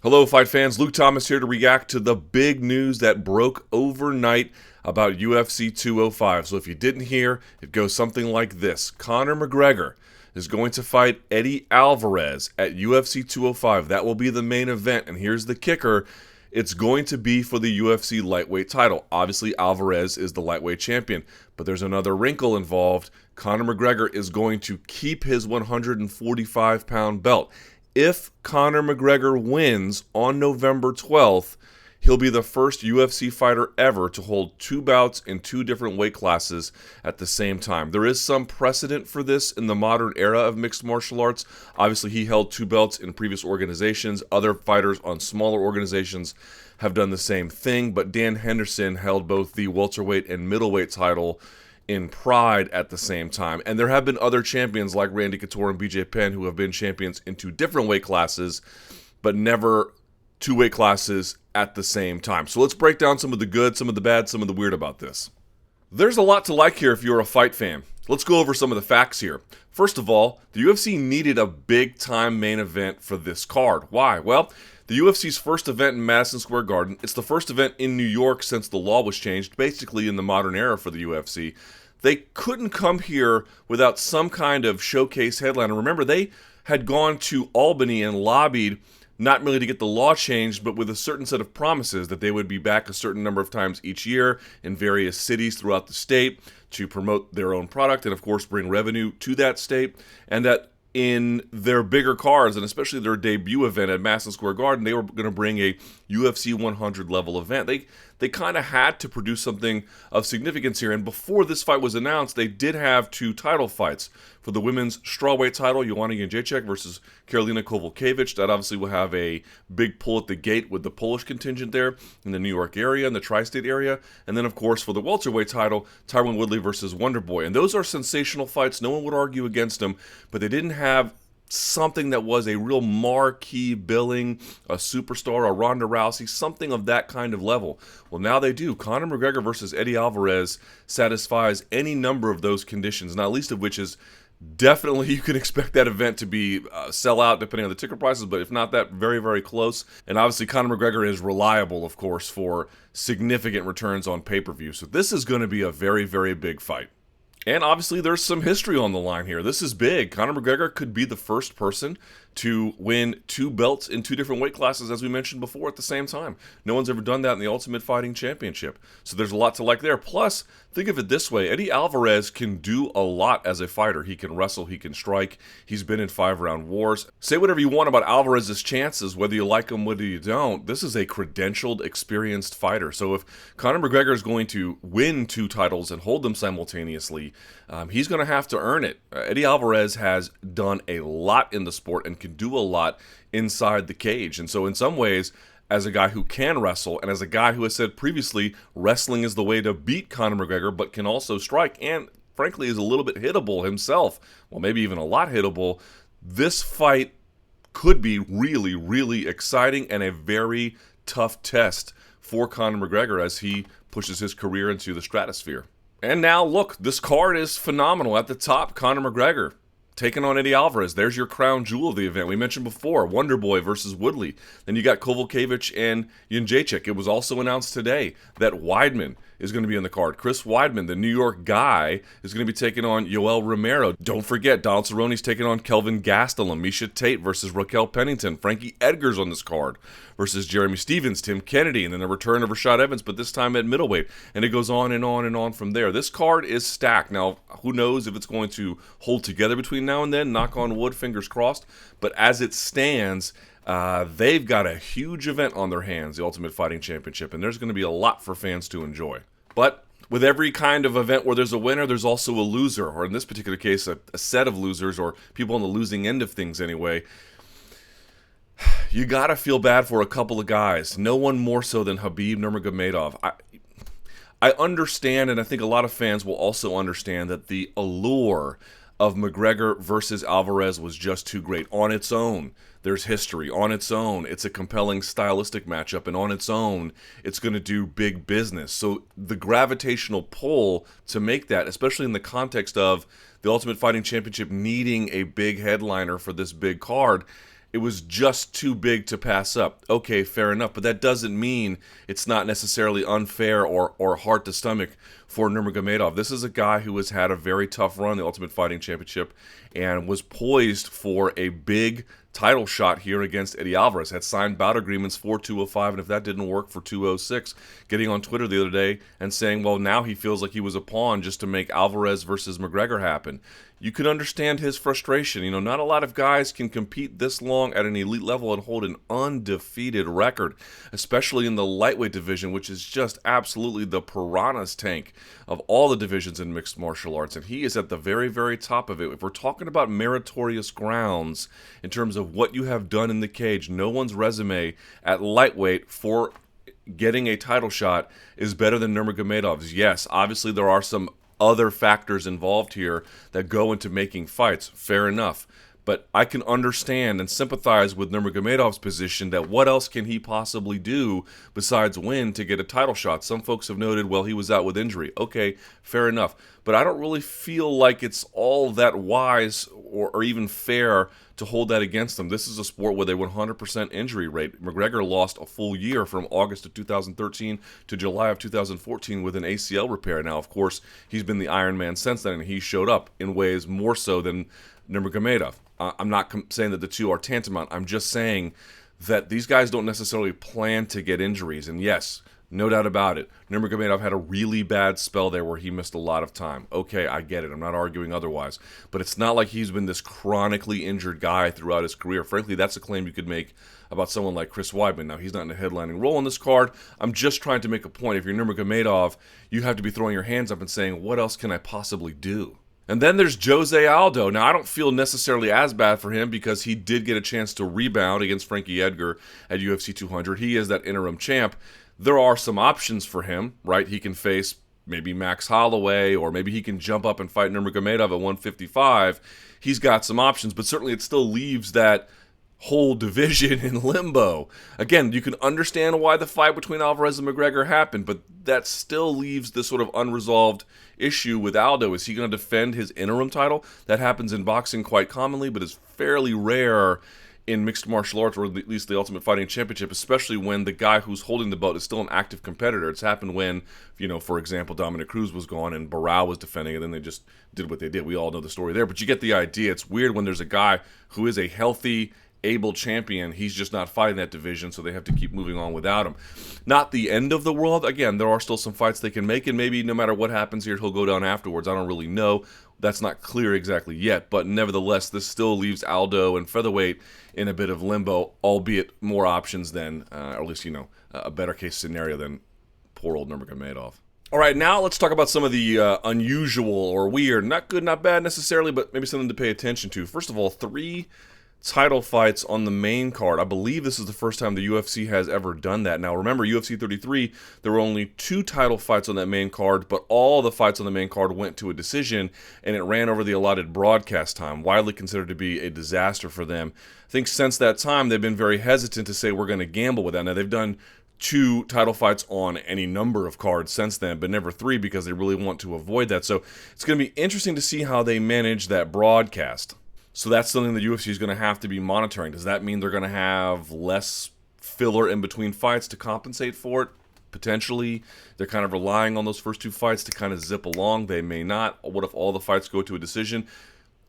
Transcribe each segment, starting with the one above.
Hello, fight fans. Luke Thomas here to react to the big news that broke overnight about UFC 205. So if you didn't hear, it goes something like this. Conor McGregor is going to fight Eddie Alvarez at UFC 205. That will be the main event. And here's the kicker. It's going to be for the UFC lightweight title. Obviously, Alvarez is the lightweight champion, but there's another wrinkle involved. Conor McGregor is going to keep his 145-pound belt. If Conor McGregor wins on November 12th, he'll be the first UFC fighter ever to hold two bouts in two different weight classes at the same time. There is some precedent for this in the modern era of mixed martial arts. Obviously, he held two belts in previous organizations. Other fighters on smaller organizations have done the same thing, but Dan Henderson held both the welterweight and middleweight title in Pride at the same time. And there have been other champions like Randy Couture and BJ Penn who have been champions in two different weight classes, but never two weight classes at the same time. So let's break down some of the good, some of the bad, some of the weird about this. There's a lot to like here if you're a fight fan. Let's go over some of the facts here. First of all, the UFC needed a big-time main event for this card. Why? Well, the UFC's first event in Madison Square Garden, it's the first event in New York since the law was changed, basically in the modern era for the UFC. They couldn't come here without some kind of showcase headliner. Remember, they had gone to Albany and lobbied not merely to get the law changed, but with a certain set of promises that they would be back a certain number of times each year in various cities throughout the state to promote their own product and, of course, bring revenue to that state, and that in their bigger cards, and especially their debut event at Madison Square Garden, they were going to bring a UFC 100 level event. They kind of had to produce something of significance here. And before this fight was announced, they did have two title fights. For the women's strawweight title, Joanna Jędrzejczyk versus Karolina Kowalkiewicz. That obviously will have a big pull at the gate with the Polish contingent there in the New York area and the tri-state area. And then, of course, for the welterweight title, Tyron Woodley versus Wonderboy. And those are sensational fights. No one would argue against them, but they didn't have something that was a real marquee billing, a superstar, a Ronda Rousey, something of that kind of level. Well, now they do. Conor McGregor versus Eddie Alvarez satisfies any number of those conditions, not least of which is definitely you can expect that event to be sell out depending on the ticket prices, but if not that, very, very close. And obviously Conor McGregor is reliable, of course, for significant returns on pay-per-view. So this is going to be a very, very big fight. And obviously there's some history on the line here. This is big. Conor McGregor could be the first person to win two belts in two different weight classes, as we mentioned before, at the same time. No one's ever done that in the Ultimate Fighting Championship. So there's a lot to like there. Plus, think of it this way. Eddie Alvarez can do a lot as a fighter. He can wrestle. He can strike. He's been in 5-round wars. Say whatever you want about Alvarez's chances, whether you like him, whether you don't. This is a credentialed, experienced fighter. So if Conor McGregor is going to win two titles and hold them simultaneously, he's going to have to earn it. Eddie Alvarez has done a lot in the sport and can do a lot inside the cage. And so in some ways, as a guy who can wrestle and as a guy who has said previously wrestling is the way to beat Conor McGregor, but can also strike and frankly is a little bit hittable himself, well, maybe even a lot hittable, this fight could be really, really exciting and a very tough test for Conor McGregor as he pushes his career into the stratosphere. And now, look, this card is phenomenal. At the top, Conor McGregor taking on Eddie Alvarez. There's your crown jewel of the event. We mentioned before, Wonderboy versus Woodley. Then you got Kowalkiewicz and Jędrzejczyk. It was also announced today that Weidman is going to be on the card. Chris Weidman, the New York guy, is going to be taking on Yoel Romero. Don't forget, Donald Cerrone's taking on Kelvin Gastelum. Misha Tate versus Raquel Pennington. Frankie Edgar's on this card versus Jeremy Stevens, Tim Kennedy, and then the return of Rashad Evans, but this time at middleweight. And it goes on and on and on from there. This card is stacked. Now, who knows if it's going to hold together between now and then? Knock on wood, fingers crossed. But as it stands, they've got a huge event on their hands, the Ultimate Fighting Championship, and there's going to be a lot for fans to enjoy. But with every kind of event where there's a winner, there's also a loser, or in this particular case, a set of losers, or people on the losing end of things anyway. You got to feel bad for a couple of guys. No one more so than Khabib Nurmagomedov. I understand, and I think a lot of fans will also understand, that the allure of McGregor versus Alvarez was just too great. On its own, there's history. On its own, it's a compelling stylistic matchup, and on its own, it's going to do big business. So the gravitational pull to make that, especially in the context of the Ultimate Fighting Championship needing a big headliner for this big card, it was just too big to pass up. Okay, fair enough, but that doesn't mean it's not necessarily unfair or hard to stomach for Nurmagomedov. This is a guy who has had a very tough run in the Ultimate Fighting Championship and was poised for a big title shot here against Eddie Alvarez. Had signed bout agreements for 205, and if that didn't work, for 206. Getting on Twitter the other day and saying, well, now he feels like he was a pawn just to make Alvarez versus McGregor happen. You can understand his frustration. You know, not a lot of guys can compete this long at an elite level and hold an undefeated record, especially in the lightweight division, which is just absolutely the piranha's tank of all the divisions in mixed martial arts. And he is at the very, very top of it. If we're talking about meritorious grounds in terms of what you have done in the cage, no one's resume at lightweight for getting a title shot is better than Nurmagomedov's. Yes, obviously there are some other factors involved here that go into making fights. Fair enough. But I can understand and sympathize with Nurmagomedov's position that what else can he possibly do besides win to get a title shot? Some folks have noted, well, he was out with injury. Okay, fair enough. But I don't really feel like it's all that wise or even fair to hold that against him. This is a sport with a 100% injury rate. McGregor lost a full year from August of 2013 to July of 2014 with an ACL repair. Now, of course, he's been the Iron Man since then, and he showed up in ways more so than Nurmagomedov. I'm not saying that the two are tantamount. I'm just saying that these guys don't necessarily plan to get injuries. And yes, no doubt about it, Nurmagomedov had a really bad spell there where he missed a lot of time. Okay, I get it. I'm not arguing otherwise. But it's not like he's been this chronically injured guy throughout his career. Frankly, that's a claim you could make about someone like Chris Weidman. Now, he's not in a headlining role on this card. I'm just trying to make a point. If you're Nurmagomedov, you have to be throwing your hands up and saying, what else can I possibly do? And then there's Jose Aldo. Now, I don't feel necessarily as bad for him because he did get a chance to rebound against Frankie Edgar at UFC 200. He is that interim champ. There are some options for him, right? He can face maybe Max Holloway, or maybe he can jump up and fight Nurmagomedov at 155. He's got some options, but certainly it still leaves that whole division in limbo. Again, you can understand why the fight between Alvarez and McGregor happened, but that still leaves this sort of unresolved issue with Aldo. Is he going to defend his interim title? That happens in boxing quite commonly, but is fairly rare in mixed martial arts, or at least the Ultimate Fighting Championship, especially when the guy who's holding the belt is still an active competitor. It's happened when, for example, Dominic Cruz was gone and Barao was defending it, and then they just did what they did. We all know the story there, but you get the idea. It's weird when there's a guy who is a healthy, able champion. He's just not fighting that division, so they have to keep moving on without him. Not the end of the world. Again, there are still some fights they can make, and maybe no matter what happens here, he'll go down afterwards. I don't really know. That's not clear exactly yet, but nevertheless, this still leaves Aldo and featherweight in a bit of limbo, albeit more options than, or at least, a better case scenario than poor old Nurmagomedov. All right, now let's talk about some of the unusual or weird, not good, not bad necessarily, but maybe something to pay attention to. First of all, 3 title fights on the main card. I believe this is the first time the UFC has ever done that. Now, remember, UFC 33, there were only 2 title fights on that main card, but all the fights on the main card went to a decision, and it ran over the allotted broadcast time, widely considered to be a disaster for them. I think since that time, they've been very hesitant to say we're going to gamble with that. Now, they've done 2 title fights on any number of cards since then, but never 3 because they really want to avoid that. So it's going to be interesting to see how they manage that broadcast. So that's something the UFC is going to have to be monitoring. Does that mean they're going to have less filler in between fights to compensate for it? Potentially. They're kind of relying on those first 2 fights to kind of zip along. They may not. What if all the fights go to a decision?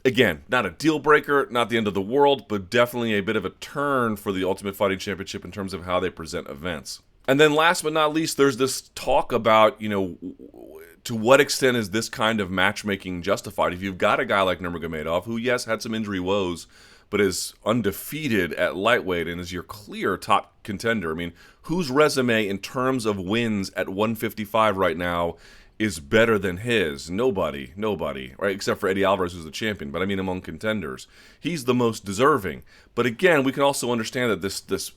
Again, not a deal breaker, not the end of the world, but definitely a bit of a turn for the Ultimate Fighting Championship in terms of how they present events. And then last but not least, there's this talk about, to what extent is this kind of matchmaking justified? If you've got a guy like Nurmagomedov, who, yes, had some injury woes, but is undefeated at lightweight and is your clear top contender. I mean, whose resume in terms of wins at 155 right now is better than his? Nobody, right? Except for Eddie Alvarez, who's the champion. But I mean, among contenders, he's the most deserving. But again, we can also understand that this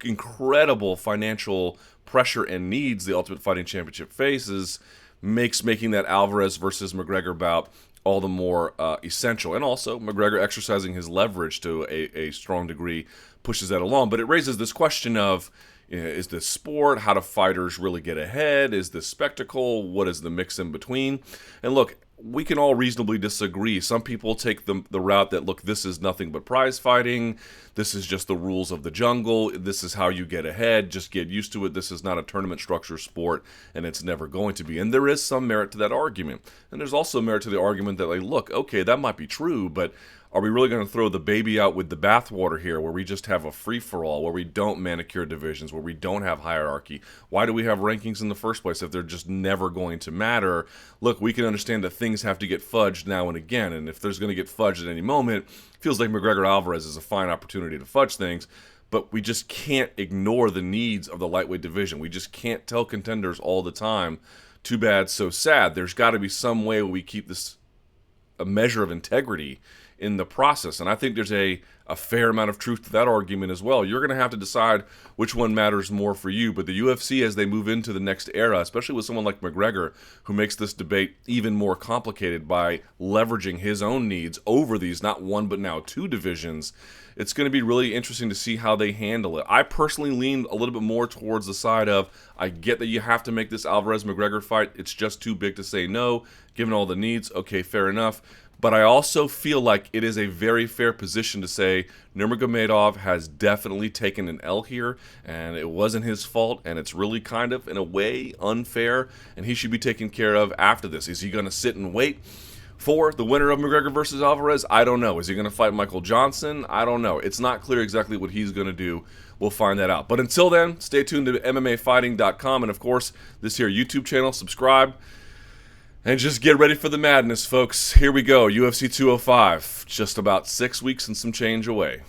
incredible financial pressure and needs the Ultimate Fighting Championship faces makes making that Alvarez versus McGregor bout all the more essential. And also, McGregor exercising his leverage to a strong degree pushes that along. But it raises this question of, is this sport? How do fighters really get ahead? Is this spectacle? What is the mix in between? And look, we can all reasonably disagree. Some people take the route that, look, this is nothing but prize fighting. This is just the rules of the jungle. This is how you get ahead. Just get used to it. This is not a tournament structure sport, and it's never going to be. And there is some merit to that argument. And there's also merit to the argument that, like, look, okay, that might be true, but are we really going to throw the baby out with the bathwater here, where we just have a free-for-all, where we don't manicure divisions, where we don't have hierarchy? Why do we have rankings in the first place if they're just never going to matter? Look, we can understand that things have to get fudged now and again, and if there's going to get fudged at any moment, it feels like McGregor Alvarez is a fine opportunity to fudge things, but we just can't ignore the needs of the lightweight division. We just can't tell contenders all the time, too bad, so sad. There's got to be some way where we keep this a measure of integrity in the process. And I think there's a fair amount of truth to that argument as well. You're going to have to decide which one matters more for you. But the UFC, as they move into the next era, especially with someone like McGregor, who makes this debate even more complicated by leveraging his own needs over these not one but now two divisions, it's going to be really interesting to see how they handle it. I personally lean a little bit more towards the side of, I get that you have to make this Alvarez-McGregor fight. It's just too big to say no, given all the needs. Okay, fair enough. But I also feel like it is a very fair position to say Nurmagomedov has definitely taken an L here, and it wasn't his fault, and it's really kind of, in a way, unfair, and he should be taken care of after this. Is he going to sit and wait for the winner of McGregor versus Alvarez? I don't know. Is he going to fight Michael Johnson? I don't know. It's not clear exactly what he's going to do. We'll find that out. But until then, stay tuned to MMAfighting.com, and of course, this here YouTube channel. Subscribe. And just get ready for the madness, folks. Here we go, UFC 205, just about 6 weeks and some change away.